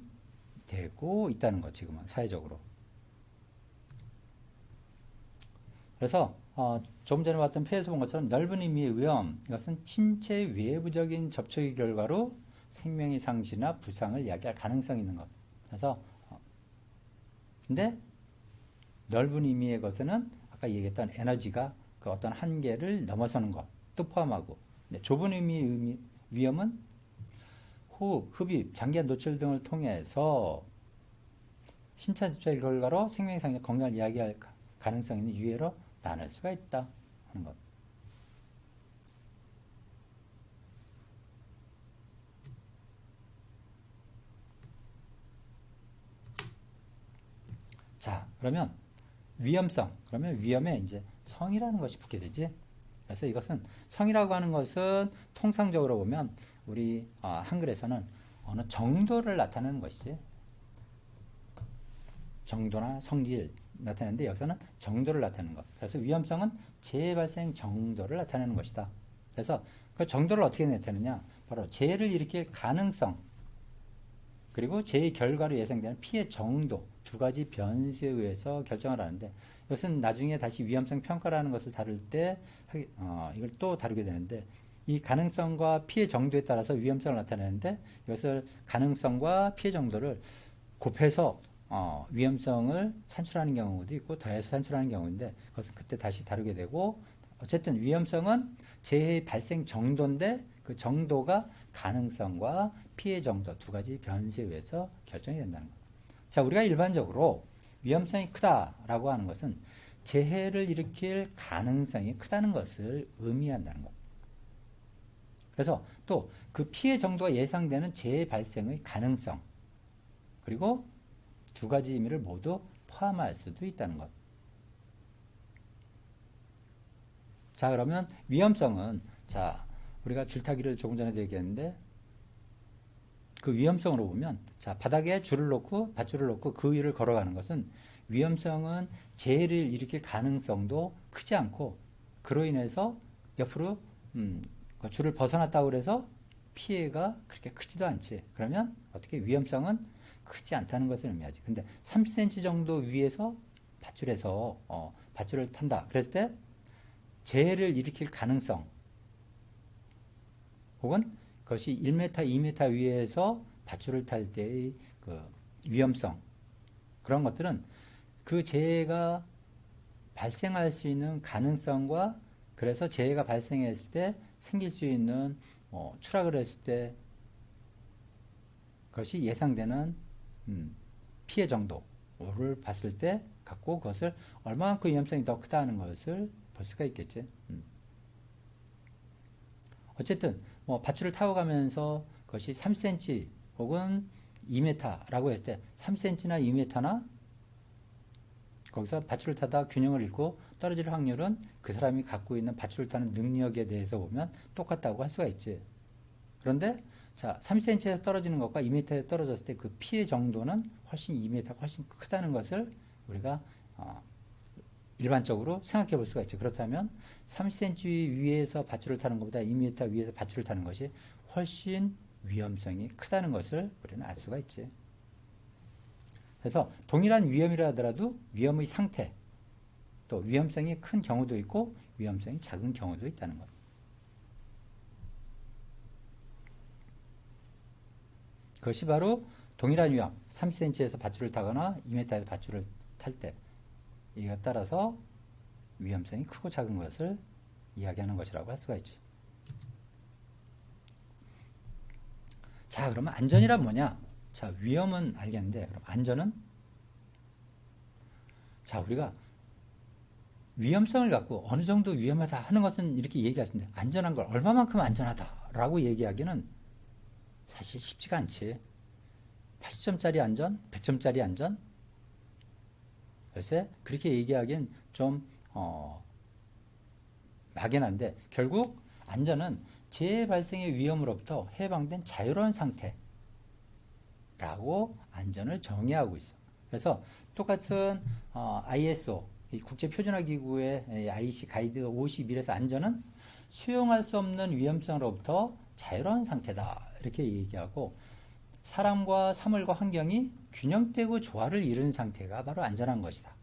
되고 있다는 것, 지금은 사회적으로. 그래서 조금 전에 봤던 표에서 본 것처럼 넓은 의미의 위험, 이것은 신체 외부적인 접촉의 결과로 생명의 상실이나 부상을 이야기할 가능성이 있는 것. 그래서 근데 넓은 의미의 것에는 아까 얘기했던 에너지가 그 어떤 한계를 넘어서는 것도 포함하고, 좁은 의미의 위험은 호흡, 흡입, 장기간 노출 등을 통해서 신체 접촉의 결과로 생명의 상실이나 건강을 이야기할 가능성이 있는 유해로 나눌 수가 있다 하는 것. 자, 그러면 위험성. 그러면 위험에 이제 성이라는 것이 붙게 되지. 그래서 이것은 성이라고 하는 것은 통상적으로 보면 우리 한글에서는 어느 정도를 나타내는 것이지. 정도나 성질 나타내는데 여기서는 정도를 나타내는 것. 그래서 위험성은 재해 발생 정도를 나타내는 것이다. 그래서 그 정도를 어떻게 나타내느냐? 바로 재해를 일으킬 가능성, 그리고 재해 결과로 예상되는 피해 정도 두 가지 변수에 의해서 결정을 하는데, 이것은 나중에 다시 위험성 평가라는 것을 다룰 때 이걸 또 다루게 되는데, 이 가능성과 피해 정도에 따라서 위험성을 나타내는데, 이것을 가능성과 피해 정도를 곱해서 위험성을 산출하는 경우도 있고 더해서 산출하는 경우인데, 그것은 그때 다시 다루게 되고, 어쨌든 위험성은 재해 발생 정도인데 그 정도가 가능성과 피해 정도 두 가지 변수에 의해서 결정이 된다는 것. 자, 우리가 일반적으로 위험성이 크다라고 하는 것은 재해를 일으킬 가능성이 크다는 것을 의미한다는 것. 그래서 또 그 피해 정도가 예상되는 재해 발생의 가능성, 그리고 두 가지 의미를 모두 포함할 수도 있다는 것. 자, 그러면 위험성은, 자, 우리가 줄타기를 조금 전에도 얘기했는데, 그 위험성으로 보면, 자, 바닥에 줄을 놓고 밧줄을 놓고 그 위를 걸어가는 것은, 위험성은 재해를 일으킬 가능성도 크지 않고, 그로 인해서 옆으로 그 줄을 벗어났다고 해서 피해가 그렇게 크지도 않지. 그러면 어떻게 위험성은 크지 않다는 것을 의미하지. 근데 3cm 정도 위에서 밧줄에서 밧줄을 탄다. 그랬을 때 재해를 일으킬 가능성, 혹은 그것이 1m, 2m 위에서 밧줄을 탈 때의 그 위험성, 그런 것들은 그 재해가 발생할 수 있는 가능성과, 그래서 재해가 발생했을 때 생길 수 있는 추락을 했을 때 그것이 예상되는 피해 정도를 봤을 때 갖고 그것을 얼마만큼 위험성이 더 크다는 것을 볼 수가 있겠지. 어쨌든 밧줄을 타고 가면서 그것이 3cm 혹은 2m라고 했을 때 3cm나 2m나 거기서 밧줄을 타다 균형을 잃고 떨어질 확률은 그 사람이 갖고 있는 밧줄을 타는 능력에 대해서 보면 똑같다고 할 수가 있지. 그런데 자, 3cm에서 떨어지는 것과 2m에서 떨어졌을 때 그 피해 정도는 훨씬 2m가 훨씬 크다는 것을 우리가 일반적으로 생각해 볼 수가 있죠. 그렇다면 3cm 위에서 밧줄을 타는 것보다 2m 위에서 밧줄을 타는 것이 훨씬 위험성이 크다는 것을 우리는 알 수가 있지. 그래서 동일한 위험이라 하더라도 위험의 상태, 또 위험성이 큰 경우도 있고 위험성이 작은 경우도 있다는 것. 그것이 바로 동일한 위험, 3cm에서 밧줄을 타거나 2m에서 밧줄을 탈 때, 이에 따라서 위험성이 크고 작은 것을 이야기하는 것이라고 할 수가 있지. 자, 그러면 안전이란 뭐냐? 자, 위험은 알겠는데, 그럼 안전은? 자, 우리가 위험성을 갖고 어느 정도 위험하다 하는 것은 이렇게 얘기할 수 있는데, 안전한 걸 얼마만큼 안전하다라고 얘기하기는 사실 쉽지가 않지. 80점짜리 안전, 100점짜리 안전? 글쎄, 그렇게 얘기하기엔 좀 막연한데, 결국 안전은 재해 발생의 위험으로부터 해방된 자유로운 상태라고 안전을 정의하고 있어. 그래서 똑같은 ISO 국제표준화기구의 IC 가이드 51에서 안전은 수용할 수 없는 위험성으로부터 자유로운 상태다 이렇게 얘기하고, 사람과 사물과 환경이 균형되고 조화를 이룬 상태가 바로 안전한 것이다.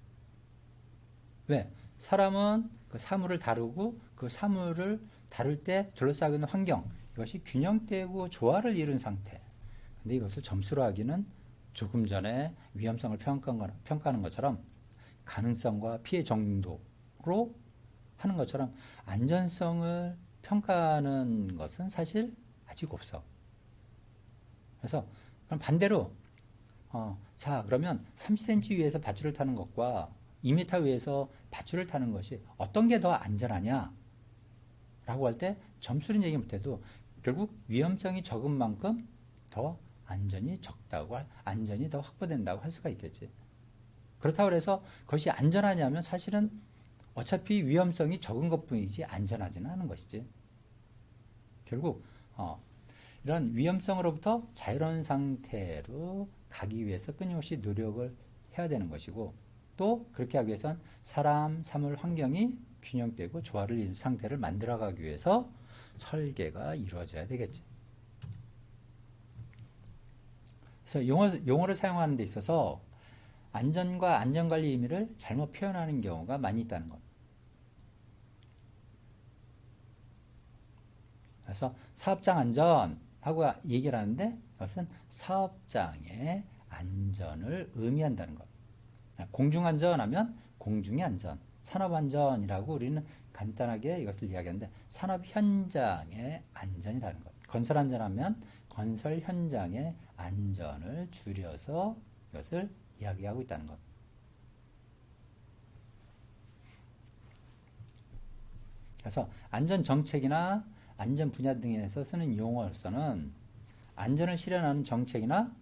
왜? 사람은 그 사물을 다루고 그 사물을 다룰 때 둘러싸고 있는 환경, 이것이 균형되고 조화를 이룬 상태. 근데 이것을 점수로 하기는 조금 전에 위험성을 평가하는 것처럼 가능성과 피해 정도로 하는 것처럼 안전성을 평가하는 것은 사실 아직 없어. 그래서 그럼 반대로 자 그러면 30cm 위에서 밧줄을 타는 것과 2m 위에서 밧줄을 타는 것이 어떤 게 더 안전하냐 라고 할 때 점수는 얘기 못해도 결국 위험성이 적은 만큼 더 안전이 적다고 안전이 더 확보된다고 할 수가 있겠지. 그렇다고 해서 그것이 안전하냐면 사실은 어차피 위험성이 적은 것뿐이지 안전하지는 않은 것이지. 결국 이런 위험성으로부터 자유로운 상태로 가기 위해서 끊임없이 노력을 해야 되는 것이고, 또 그렇게 하기 위해선 사람, 사물, 환경이 균형되고 조화를 이룬 상태를 만들어가기 위해서 설계가 이루어져야 되겠지. 그래서 용어를 사용하는 데 있어서 안전과 안전관리 의미를 잘못 표현하는 경우가 많이 있다는 것. 그래서 사업장 안전하고 얘기를 하는데 이것은 사업장의 안전을 의미한다는 것. 공중안전하면 공중의 안전, 산업안전이라고 우리는 간단하게 이것을 이야기하는데 산업 현장의 안전이라는 것. 건설안전하면 건설 현장의 안전을 줄여서 이것을 이야기하고 있다는 것. 그래서 안전정책이나 안전 분야 등에서 쓰는 용어로서는 안전을 실현하는 정책이나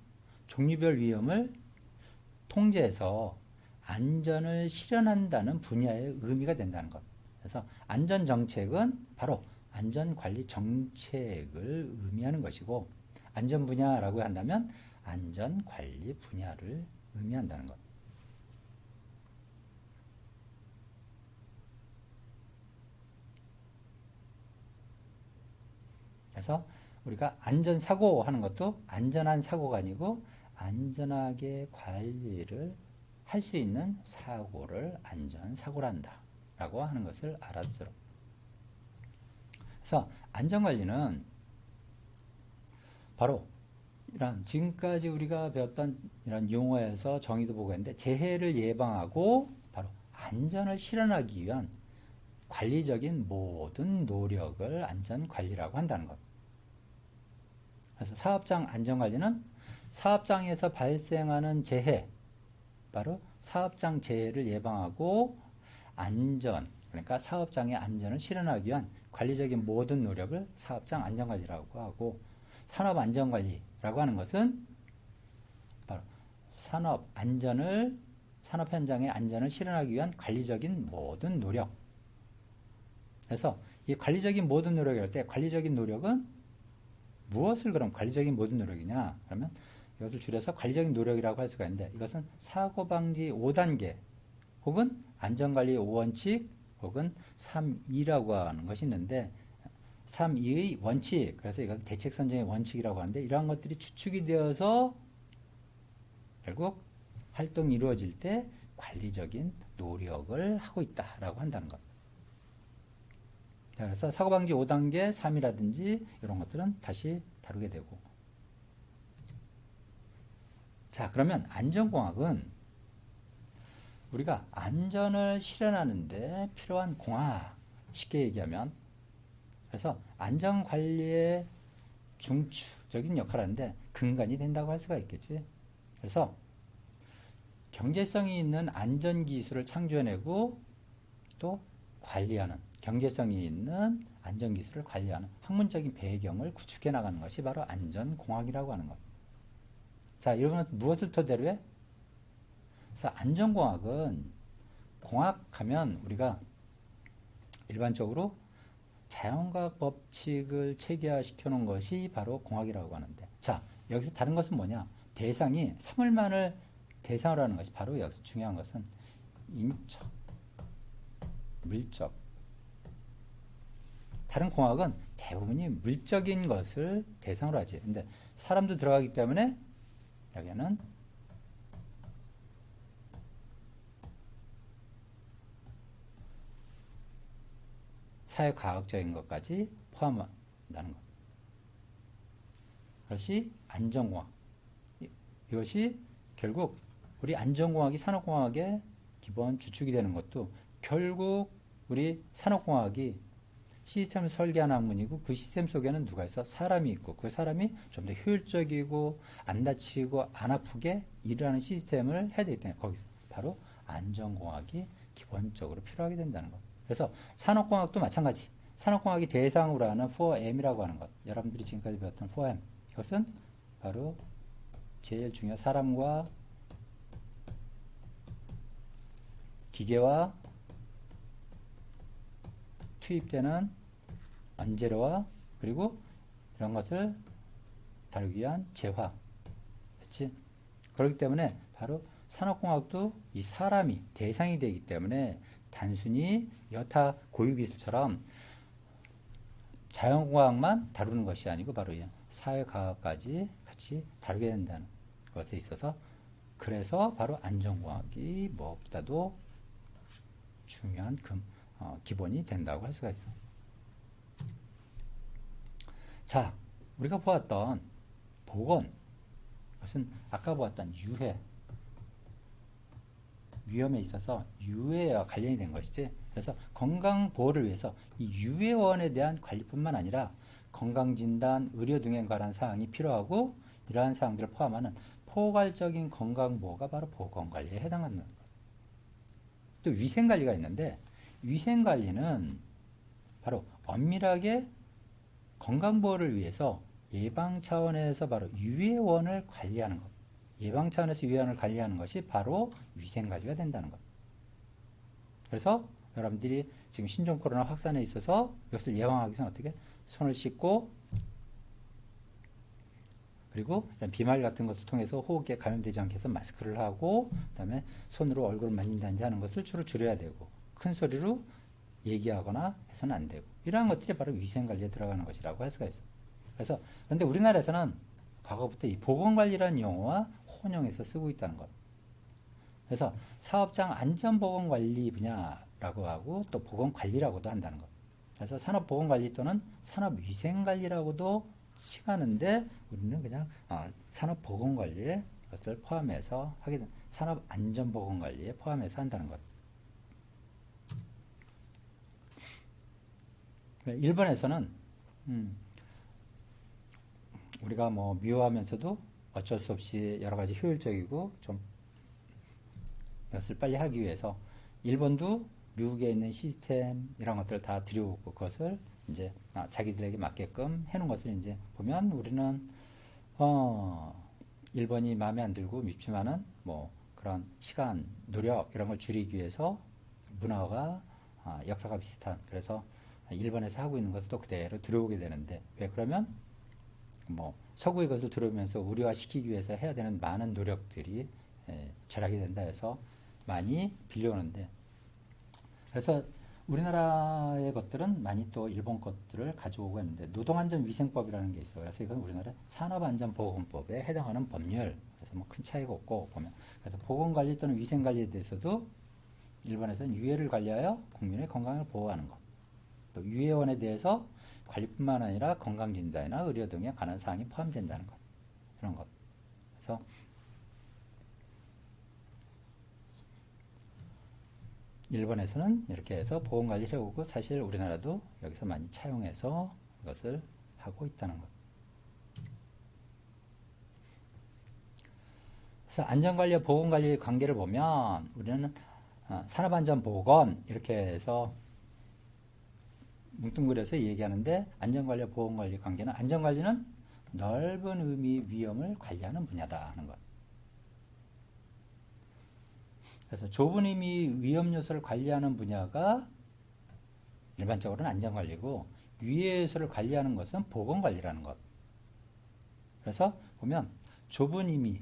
종류별 위험을 통제해서 안전을 실현한다는 분야의 의미가 된다는 것. 그래서 안전정책은 바로 안전관리 정책을 의미하는 것이고, 안전 분야라고 한다면 안전관리 분야를 의미한다는 것. 그래서 우리가 안전사고 하는 것도 안전한 사고가 아니고 안전하게 관리를 할 수 있는 사고를 안전사고란다 라고 하는 것을 알아두도록. 그래서 안전관리는 바로 이런 지금까지 우리가 배웠던 이런 용어에서 정의도 보고 했는데 재해를 예방하고 바로 안전을 실현하기 위한 관리적인 모든 노력을 안전관리라고 한다는 것. 그래서 사업장 안전관리는 사업장에서 발생하는 재해, 바로 사업장 재해를 예방하고 안전, 그러니까 사업장의 안전을 실현하기 위한 관리적인 모든 노력을 사업장 안전관리라고 하고, 산업 안전관리라고 하는 것은 바로 산업 현장의 안전을 실현하기 위한 관리적인 모든 노력. 그래서 이 관리적인 모든 노력을 할 때 관리적인 노력은 무엇을 그럼 관리적인 모든 노력이냐? 그러면 이것을 줄여서 관리적인 노력이라고 할 수가 있는데, 이것은 사고방지 5단계 혹은 안전관리 5원칙 혹은 3.2라고 하는 것이 있는데, 3.2의 원칙, 그래서 이건 대책선정의 원칙이라고 하는데, 이러한 것들이 추측이 되어서 결국 활동이 이루어질 때 관리적인 노력을 하고 있다라고 한다는 것. 그래서 사고방지 5단계, 3이라든지 이런 것들은 다시 다루게 되고. 자, 그러면 안전공학은 우리가 안전을 실현하는데 필요한 공학, 쉽게 얘기하면, 그래서 안전관리의 중추적인 역할을 하는데 근간이 된다고 할 수가 있겠지. 그래서 경제성이 있는 안전기술을 창조해내고 또 관리하는, 경제성이 있는 안전기술을 관리하는 학문적인 배경을 구축해 나가는 것이 바로 안전공학이라고 하는 것. 자, 이러면 무엇을 토대로 해? 그래서 안전공학은, 공학하면 우리가 일반적으로 자연과학 법칙을 체계화시켜 놓은 것이 바로 공학이라고 하는데, 자, 여기서 다른 것은 뭐냐? 대상이 사물만을 대상으로 하는 것이 바로 여기서 중요한 것은 인적, 물적. 다른 공학은 대부분이 물적인 것을 대상으로 하지. 근데 사람도 들어가기 때문에 여기는 사회과학적인 것까지 포함한다는 것. 그것이 안전공학. 이것이 결국 우리 안전공학이 산업공학의 기본 주축이 되는 것도 결국 우리 산업공학이 시스템을 설계하는 학문이고 그 시스템 속에는 누가 있어? 사람이 있고 그 사람이 좀 더 효율적이고 안 다치고 안 아프게 일하는 시스템을 해야 되기 때문에 거기서 바로 안전공학이 기본적으로 필요하게 된다는 것. 그래서 산업공학도 마찬가지. 산업공학이 대상으로 하는 4M이라고 하는 것. 여러분들이 지금까지 배웠던 4M. 이것은 바로 제일 중요한 사람과 기계와 투입되는 원재료와 그리고 이런 것을 다루기 위한 재화. 그렇지? 그렇기 때문에 바로 산업공학도 이 사람이 대상이 되기 때문에 단순히 여타 고유기술처럼 자연공학만 다루는 것이 아니고 바로 사회과학까지 같이 다루게 된다는 것에 있어서 그래서 바로 안전공학이 무엇보다도 중요한 기본이 된다고 할 수가 있어. 자, 우리가 보았던 보건, 그것은 아까 보았던 유해, 위험에 있어서 유해와 관련이 된 것이지. 그래서 건강보호를 위해서 이 유해원에 대한 관리뿐만 아니라 건강진단, 의료 등에 관한 사항이 필요하고 이러한 사항들을 포함하는 포괄적인 건강보호가 바로 보건관리에 해당하는 것. 또 위생관리가 있는데 위생관리는 바로 엄밀하게 건강보호를 위해서 예방 차원에서 바로 유해원을 관리하는 것. 예방 차원에서 유해원을 관리하는 것이 바로 위생관리가 된다는 것. 그래서 여러분들이 지금 신종 코로나 확산에 있어서 이것을 예방하기 위해서 어떻게 손을 씻고 그리고 이런 비말 같은 것을 통해서 호흡기에 감염되지 않게 해서 마스크를 하고 그다음에 손으로 얼굴을 만진다든지 하는 것을 주로 줄여야 되고 큰 소리로 얘기하거나 해서는 안 되고 이러한 것들이 바로 위생관리에 들어가는 것이라고 할 수가 있어요. 그래서 그런데 우리나라에서는 과거부터 이 보건관리라는 용어와 혼용해서 쓰고 있다는 것. 그래서 사업장 안전보건관리 분야라고 하고 또 보건관리라고도 한다는 것. 그래서 산업보건관리 또는 산업위생관리라고도 칭하는데 우리는 그냥 산업보건관리에 것을 포함해서 하게 된 산업안전보건관리에 포함해서 한다는 것. 일본에서는 우리가 뭐 미워하면서도 어쩔 수 없이 여러 가지 효율적이고 좀 이것을 빨리 하기 위해서 일본도 미국에 있는 시스템 이런 것들을 다 들여오고 그것을 이제 자기들에게 맞게끔 해놓은 것을 이제 보면 우리는 일본이 마음에 안 들고 밉지만은 뭐 그런 시간, 노력 이런 걸 줄이기 위해서 문화가 역사가 비슷한 그래서 일본에서 하고 있는 것을 또 그대로 들어오게 되는데 왜 그러면 뭐 서구의 것을 들어오면서 우리화시키기 위해서 해야 되는 많은 노력들이 절약이 된다 해서 많이 빌려오는데 그래서 우리나라의 것들은 많이 또 일본 것들을 가져오고 있는데 노동안전위생법이라는 게 있어요. 그래서 이건 우리나라 산업안전보건법에 해당하는 법률. 그래서 뭐 큰 차이가 없고 보면 그래서 보건관리 또는 위생관리에 대해서도 일본에서는 유해를 관리하여 국민의 건강을 보호하는 것. 또 유해원에 대해서 관리뿐만 아니라 건강진단이나 의료 등에 관한 사항이 포함된다는 것. 그런 것. 그래서 일본에서는 이렇게 해서 보건관리를 해오고 사실 우리나라도 여기서 많이 차용해서 이것을 하고 있다는 것. 그래서 안전관리와 보건관리의 관계를 보면 우리는 산업안전보건 이렇게 해서 뭉뚱그려서 얘기하는데 안전관리와 보건관리 관계는 안전관리는 넓은 의미 위험을 관리하는 분야다 하는 것. 그래서 좁은 의미 위험 요소를 관리하는 분야가 일반적으로는 안전관리고 위해 요소를 관리하는 것은 보건관리라는 것. 그래서 보면 좁은 의미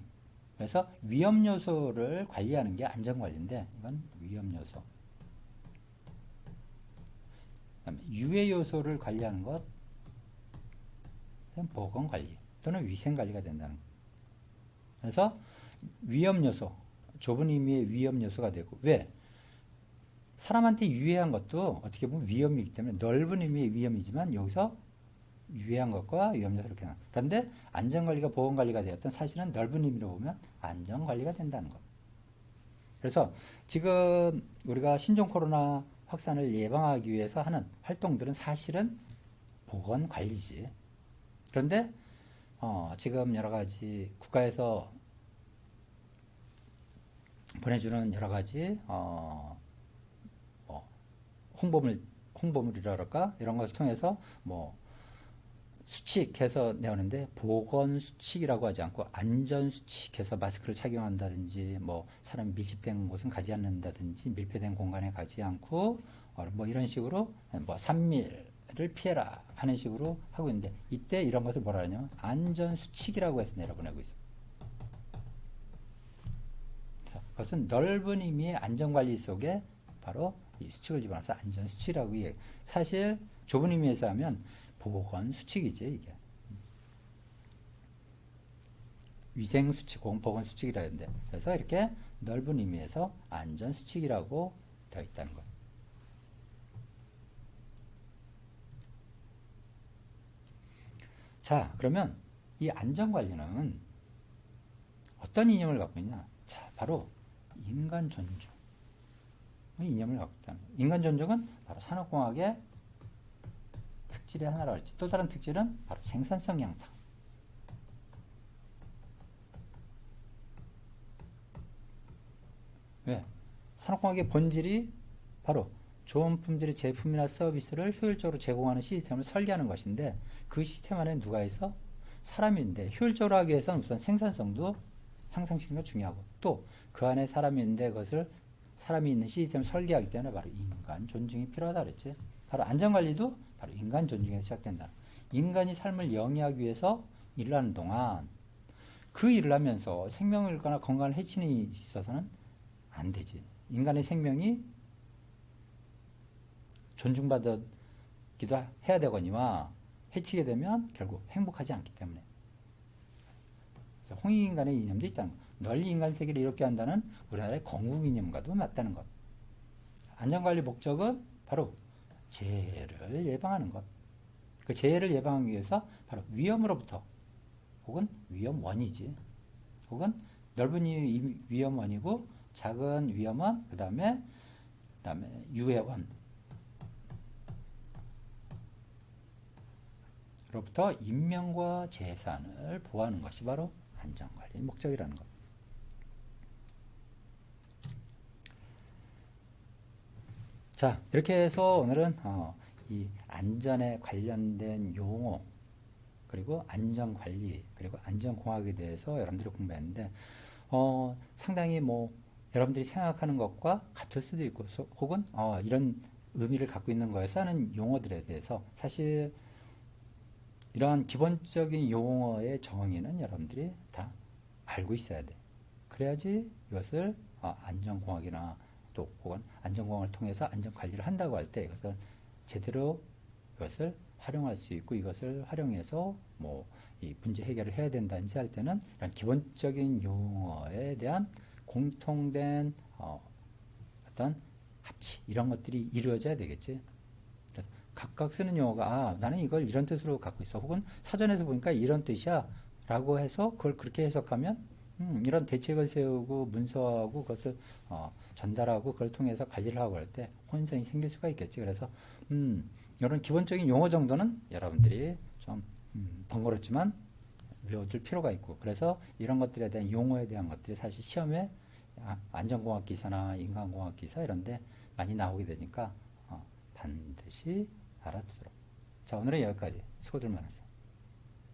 그래서 위험 요소를 관리하는 게 안전관리인데 이건 위험 요소. 그다음에 유해 요소를 관리하는 것 보건관리 또는 위생관리가 된다는 것. 그래서 위험 요소 좁은 의미의 위험 요소가 되고 왜? 사람한테 유해한 것도 어떻게 보면 위험이기 때문에 넓은 의미의 위험이지만 여기서 유해한 것과 위험 요소를 이렇게 그런데 안전관리가 보건관리가 되었던 사실은 넓은 의미로 보면 안전관리가 된다는 것. 그래서 지금 우리가 신종 코로나 확산을 예방하기 위해서 하는 활동들은 사실은 보건관리지. 그런데 지금 여러 가지 국가에서 보내주는 여러 가지 홍보물이랄까 이런 것을 통해서 뭐 수칙해서 내오는데 보건 수칙이라고 하지 않고 안전 수칙해서 마스크를 착용한다든지 뭐 사람 밀집된 곳은 가지 않는다든지 밀폐된 공간에 가지 않고 뭐 이런 식으로 뭐 3밀을 피해라 하는 식으로 하고 있는데 이때 이런 것을 뭐라 하냐면 안전 수칙이라고 해서 내려보내고 있어요. 그래서 그것은 넓은 의미의 안전관리 속에 바로 이 수칙을 집어넣어서 안전 수칙이라고 얘기해요. 사실 좁은 의미에서 하면 보건 수칙이지 이게. 위생 수칙 혹은 보건 수칙이라 했는데 그래서 이렇게 넓은 의미에서 안전 수칙이라고 되어 있다는 것. 자, 그러면 이 안전관리는 어떤 이념을 갖고 있냐? 자, 바로 인간 존중. 이념을 갖고 있다는 거예요. 인간 존중은 바로 산업공학의 특질의 하나라고 했지. 또 다른 특질은 바로 생산성 향상. 왜? 산업공학의 본질이 바로 좋은 품질의 제품이나 서비스를 효율적으로 제공하는 시스템을 설계하는 것인데 그 시스템 안에 누가 있어? 사람이 있는데 효율적으로 하기 위해서는 우선 생산성도 향상시키는 게 중요하고 또 그 안에 사람이 있는데 그것을 사람이 있는 시스템을 설계하기 때문에 바로 인간 존중이 필요하다 그랬지. 바로 안전관리도 바로 인간 존중에서 시작된다. 인간이 삶을 영위하기 위해서 일을 하는 동안 그 일을 하면서 생명을 잃거나 건강을 해치는 일이 있어서는 안 되지. 인간의 생명이 존중받기도 해야 되거니와 해치게 되면 결국 행복하지 않기 때문에 홍익인간의 이념도 있다는 것. 널리 인간 세계를 이롭게 한다는 우리나라의 건국 이념과도 맞다는 것. 안전관리 목적은 바로 재해를 예방하는 것. 그 재해를 예방하기 위해서 바로 위험으로부터 혹은 위험원이지. 혹은 넓은 위험원이고 작은 위험원 그다음에 유해원 로부터 인명과 재산을 보호하는 것이 바로 안전관리의 목적이라는 것. 자, 이렇게 해서 오늘은 이 안전에 관련된 용어 그리고 안전관리 그리고 안전공학에 대해서 여러분들이 공부했는데 상당히 뭐 여러분들이 생각하는 것과 같을 수도 있고 혹은 이런 의미를 갖고 있는 거에서 하는 용어들에 대해서 사실 이러한 기본적인 용어의 정의는 여러분들이 다 알고 있어야 돼. 그래야지 이것을 안전공학이나 또 혹은 안전공학을 통해서 안전관리를 한다고 할 때 이것을 제대로 이것을 활용할 수 있고 이것을 활용해서 뭐 이 문제 해결을 해야 된다든지 할 때는 이런 기본적인 용어에 대한 공통된 어떤 합치 이런 것들이 이루어져야 되겠지. 그래서 각각 쓰는 용어가 나는 이걸 이런 뜻으로 갖고 있어 혹은 사전에서 보니까 이런 뜻이야 라고 해서 그걸 그렇게 해석하면 이런 대책을 세우고 문서하고 그것을 전달하고 그걸 통해서 관리를 하고 할 때 혼선이 생길 수가 있겠지. 그래서 이런 기본적인 용어 정도는 여러분들이 좀 번거롭지만 외워둘 필요가 있고 그래서 이런 것들에 대한 용어에 대한 것들이 사실 시험에 안전공학 기사나 인간공학 기사 이런데 많이 나오게 되니까 반드시 알아두도록. 자, 오늘은 여기까지. 수고들 많았어요.